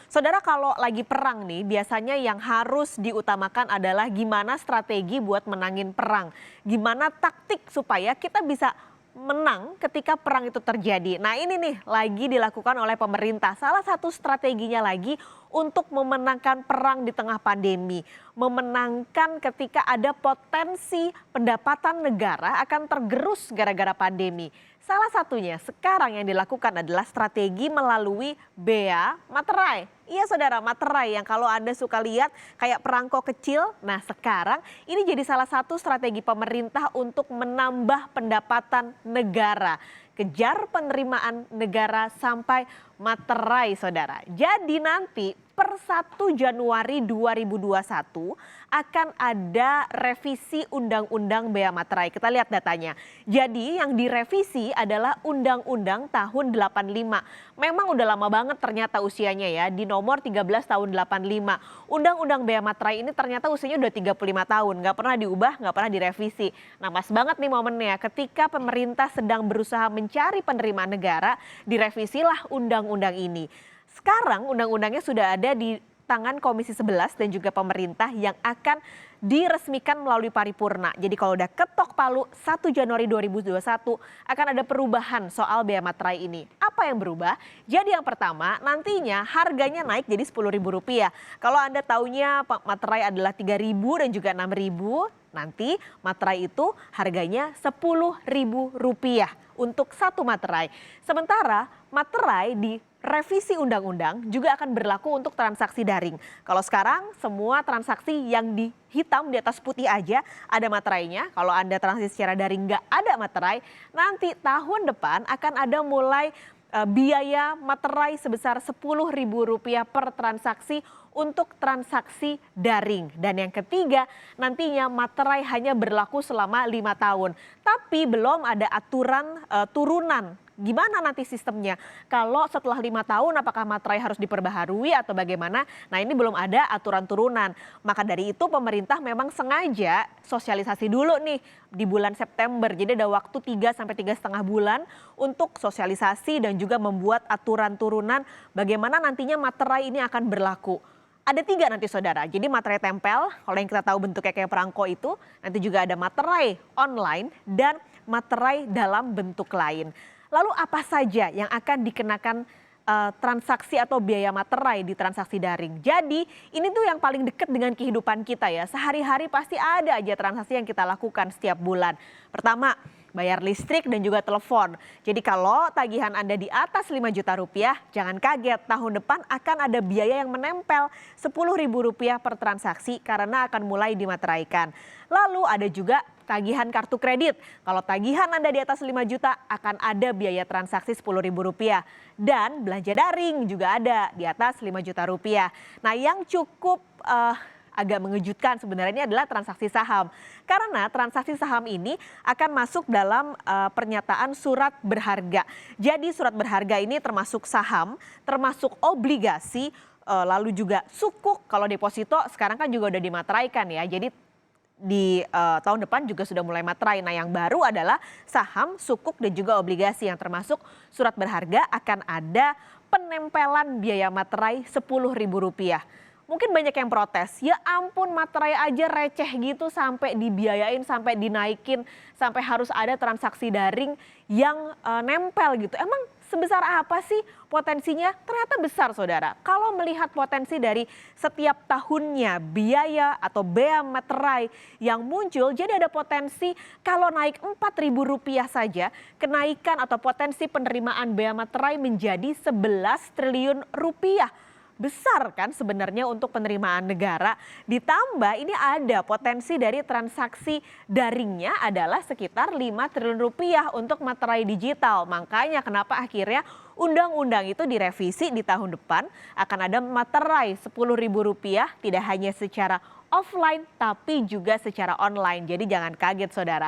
Saudara, kalau lagi perang nih, biasanya yang harus diutamakan adalah gimana strategi buat menangin perang. Gimana taktik supaya kita bisa menang ketika perang itu terjadi. Nah, ini nih lagi dilakukan oleh pemerintah. Salah satu strateginya lagi untuk memenangkan perang di tengah pandemi. Memenangkan ketika ada potensi pendapatan negara akan tergerus gara-gara pandemi. Salah satunya sekarang yang dilakukan adalah strategi melalui bea materai. Iya saudara, materai yang kalau Anda suka lihat kayak perangko kecil. Nah sekarang ini jadi salah satu strategi pemerintah untuk menambah pendapatan negara. Kejar penerimaan negara sampai materai saudara. Jadi nanti per 1 Januari 2021 akan ada revisi Undang-Undang Bea Materai. Kita lihat datanya. Jadi yang direvisi adalah Undang-Undang tahun 85. Memang udah lama banget ternyata usianya ya, di nomor 13 tahun 85. Undang-Undang Bea Materai ini ternyata usianya udah 35 tahun, nggak pernah diubah, nggak pernah direvisi. Nah pas banget nih momennya ketika pemerintah sedang berusaha mencari penerimaan negara, direvisilah undang-undang ini. Sekarang undang-undangnya sudah ada di tangan Komisi 11 dan juga pemerintah yang akan diresmikan melalui paripurna. Jadi kalau udah ketok palu 1 Januari 2021 akan ada perubahan soal bea materai ini. Apa yang berubah? Jadi yang pertama nantinya harganya naik jadi Rp10.000. Kalau Anda taunya materai adalah Rp3.000 dan juga Rp6.000, nanti materai itu harganya Rp10.000 untuk satu materai. Sementara materai di revisi undang-undang juga akan berlaku untuk transaksi daring. Kalau sekarang semua transaksi yang di hitam di atas putih aja ada materainya. Kalau Anda transaksi secara daring nggak ada materai, nanti tahun depan akan ada mulai biaya materai sebesar Rp10.000 per transaksi untuk transaksi daring. Dan yang ketiga, nantinya materai hanya berlaku selama 5 tahun. Tapi belum ada aturan turunan. Gimana nanti sistemnya? Kalau setelah 5 tahun apakah materai harus diperbaharui atau bagaimana? Nah ini belum ada aturan turunan. Maka dari itu pemerintah memang sengaja sosialisasi dulu nih di bulan September. Jadi ada waktu 3 sampai 3,5 bulan untuk sosialisasi dan juga membuat aturan turunan bagaimana nantinya materai ini akan berlaku. Ada 3 nanti saudara, jadi materai tempel, kalau yang kita tahu bentuknya kayak perangko itu, nanti juga ada materai online dan materai dalam bentuk lain. Lalu apa saja yang akan dikenakan transaksi atau biaya materai di transaksi daring? Jadi ini tuh yang paling dekat dengan kehidupan kita ya, sehari-hari pasti ada aja transaksi yang kita lakukan setiap bulan. Pertama, bayar listrik dan juga telepon. Jadi kalau tagihan Anda di atas Rp5 juta, jangan kaget tahun depan akan ada biaya yang menempel Rp10.000 per transaksi karena akan mulai dimateraikan. Lalu ada juga tagihan kartu kredit. Kalau tagihan Anda di atas Rp5 juta akan ada biaya transaksi Rp10.000. Dan belanja daring juga ada di atas Rp5 juta. Nah yang cukup agak mengejutkan sebenarnya adalah transaksi saham. Karena transaksi saham ini akan masuk dalam pernyataan surat berharga. Jadi surat berharga ini termasuk saham, termasuk obligasi, lalu juga sukuk. Kalau deposito sekarang kan juga udah dimateraikan ya. Jadi di tahun depan juga sudah mulai materai. Nah yang baru adalah saham, sukuk dan juga obligasi yang termasuk surat berharga akan ada penempelan biaya materai Rp10.000. Mungkin banyak yang protes, ya ampun materai aja receh gitu sampai dibiayain, sampai dinaikin, sampai harus ada transaksi daring yang nempel gitu. Emang sebesar apa sih potensinya? Ternyata besar saudara. Kalau melihat potensi dari setiap tahunnya biaya atau bea materai yang muncul, jadi ada potensi kalau naik Rp4.000 saja, kenaikan atau potensi penerimaan bea materai menjadi Rp11 triliun. Besar kan sebenarnya untuk penerimaan negara. Ditambah ini ada potensi dari transaksi daringnya adalah sekitar Rp5 triliun untuk materai digital. Makanya kenapa akhirnya undang-undang itu direvisi di tahun depan akan ada materai Rp10.000 tidak hanya secara offline tapi juga secara online. Jadi jangan kaget saudara.